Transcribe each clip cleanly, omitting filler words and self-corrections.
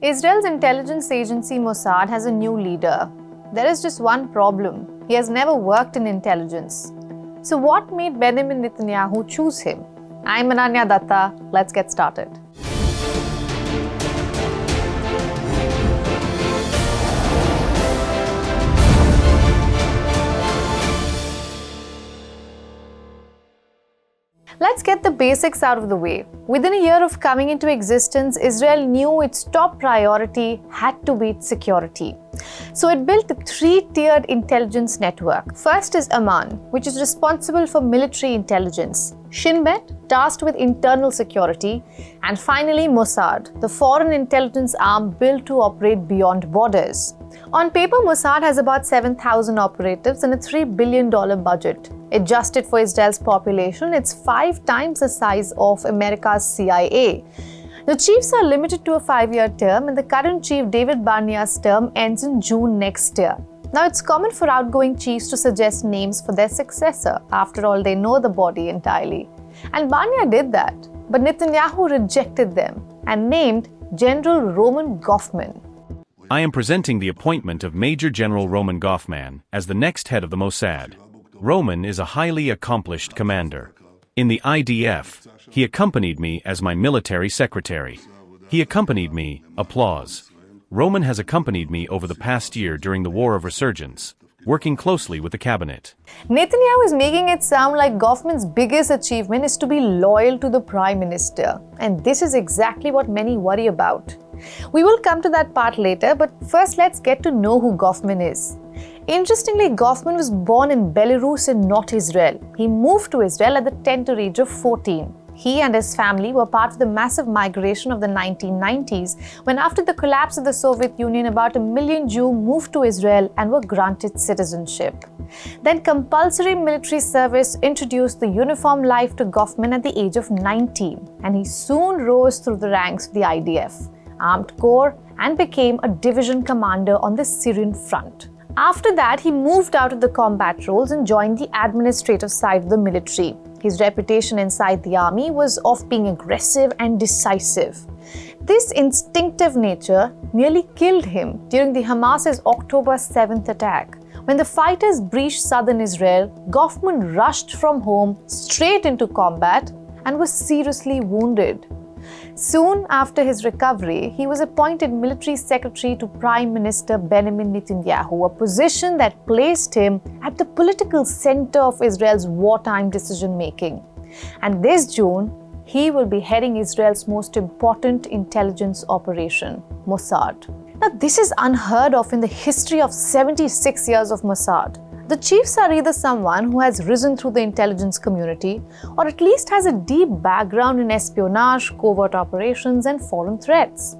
Israel's intelligence agency Mossad has a new leader. There is just one problem. He has never worked in intelligence. So what made Benjamin Netanyahu choose him? I'm Ananya Dutta. Let's get started. Let's get the basics out of the way. Within a year of coming into existence, Israel knew its top priority had to be its security. So it built a three-tiered intelligence network. First is Amman, which is responsible for military intelligence. Shin Bet, tasked with internal security. And finally, Mossad, the foreign intelligence arm built to operate beyond borders. On paper, Mossad has about 7,000 operatives and a $3 billion budget. Adjusted for Israel's population, it's 5 times the size of America's CIA. The chiefs are limited to a 5-year term, and the current chief, David Barnea's term, ends in June next year. Now, it's common for outgoing chiefs to suggest names for their successor. After all, they know the body entirely. And Barnea did that, but Netanyahu rejected them and named General Roman Goffman. I am presenting the appointment of Major General Roman Goffman as the next head of the Mossad. Roman is a highly accomplished commander. In the IDF, he accompanied me as my military secretary. He accompanied me, applause. Roman has accompanied me over the past year during the War of Resurgence, working closely with the cabinet. Netanyahu is making it sound like Goffman's biggest achievement is to be loyal to the Prime Minister. And this is exactly what many worry about. We will come to that part later, but first let's get to know who Goffman is. Interestingly, Goffman was born in Belarus and not Israel. He moved to Israel at the tender age of 14. He and his family were part of the massive migration of the 1990s, when after the collapse of the Soviet Union, about 1 million Jews moved to Israel and were granted citizenship. Then compulsory military service introduced the uniform life to Goffman at the age of 19, and he soon rose through the ranks of the IDF, Armed Corps, and became a division commander on the Syrian front. After that, he moved out of the combat roles and joined the administrative side of the military. His reputation inside the army was of being aggressive and decisive. This instinctive nature nearly killed him during the Hamas's October 7th attack. When the fighters breached southern Israel, Goffman rushed from home straight into combat and was seriously wounded. Soon after his recovery, he was appointed military secretary to Prime Minister Benjamin Netanyahu, a position that placed him at the political center of Israel's wartime decision-making. And this June, he will be heading Israel's most important intelligence operation, Mossad. Now, this is unheard of in the history of 76 years of Mossad. The chiefs are either someone who has risen through the intelligence community or at least has a deep background in espionage, covert operations, and foreign threats.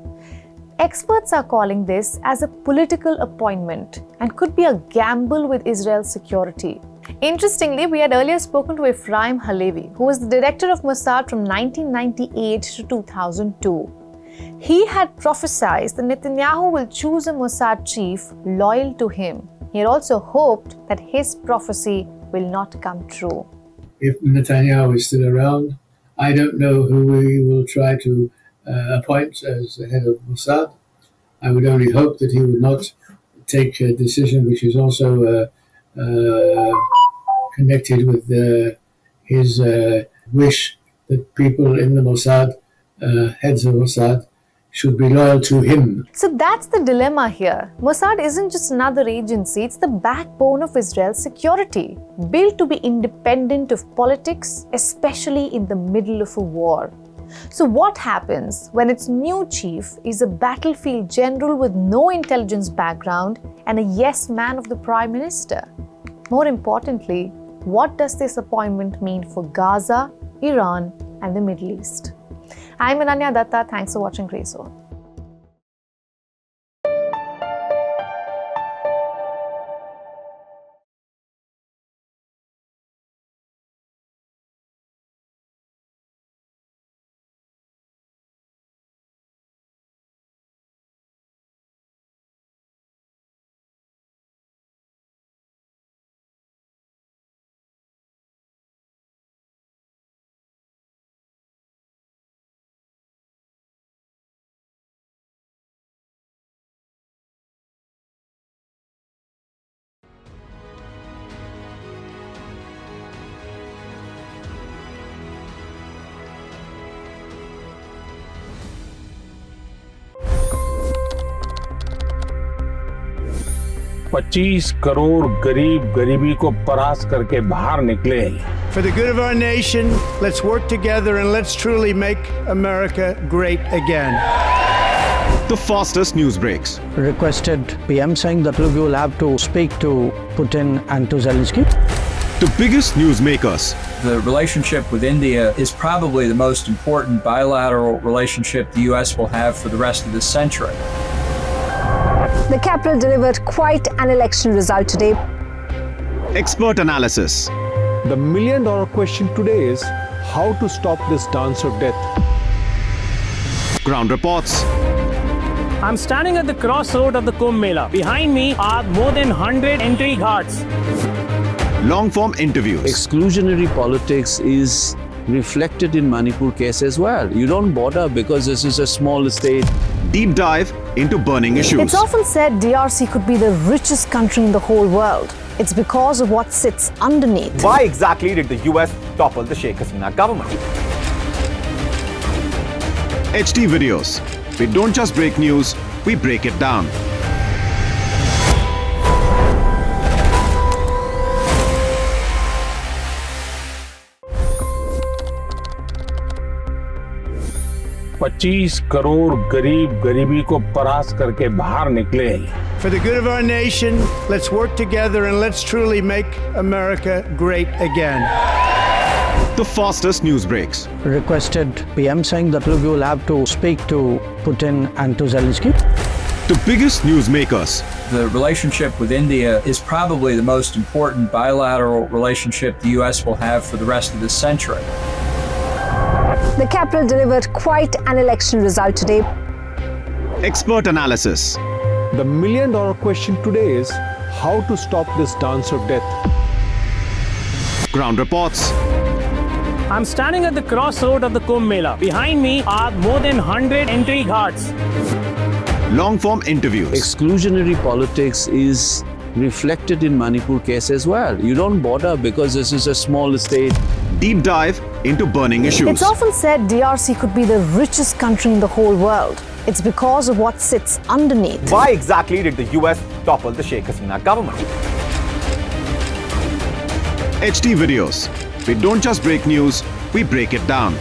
Experts are calling this as a political appointment and could be a gamble with Israel's security. Interestingly, we had earlier spoken to Ephraim Halevi, who was the director of Mossad from 1998 to 2002. He had prophesied that Netanyahu will choose a Mossad chief loyal to him. He had also hoped that his prophecy will not come true. If Netanyahu is still around, I don't know who he will try to appoint as the head of Mossad. I would only hope that he would not take a decision which is also connected with his wish that people in the Mossad, heads of Mossad, should be loyal to him. So that's the dilemma here. Mossad isn't just another agency, it's the backbone of Israel's security, built to be independent of politics, especially in the middle of a war. So what happens when its new chief is a battlefield general with no intelligence background and a yes man of the Prime Minister? More importantly, what does this appointment mean for Gaza, Iran, and the Middle East? I'm Ananya Dutta. Thanks for watching Grey Zone. 25 crore गरीब गरीबी को परास्त करके बाहर निकले। For the good of our nation, let's work together and let's truly make America great again. The fastest news breaks. Requested PM saying that look, you will have to speak to Putin and to Zelensky. The biggest newsmakers. The relationship with India is probably the most important bilateral relationship the US will have for the rest of this century. The capital delivered quite an election result today. Expert analysis. The million-dollar question today is how to stop this dance of death. Ground reports. I'm standing at the crossroad of the Kumbh Mela. Behind me are more than 100 entry ghats. Long-form interviews. Exclusionary politics is reflected in Manipur case as well. You don't bother because this is a small state. Deep dive into burning issues. It's often said DRC could be the richest country in the whole world. It's because of what sits underneath. Why exactly did the US topple the Sheikh Hasina government? HD videos. We don't just break news, we break it down. पच्चीस करोड़ गरीब गरीबी को परास्त करके बाहर निकले। For the good of our nation, let's work together and let's truly make America great again. The fastest news breaks. Requested PM saying that look, you will have to speak to Putin and to Zelensky. The biggest newsmakers. The relationship with India is probably the most important bilateral relationship the US will have for the rest of this century. The capital delivered quite an election result today. Expert analysis. The million-dollar question today is how to stop this dance of death. Ground reports. I'm standing at the crossroad of the Kumbh Mela. Behind me are more than 100 entry ghats. Long-form interviews. Exclusionary politics is reflected in Manipur case as well. You don't bother because this is a small state. Deep dive into burning issues. It's often said DRC could be the richest country in the whole world. It's because of what sits underneath. Why exactly did the US topple the Sheikh Hasina government? HD videos. We don't just break news, we break it down.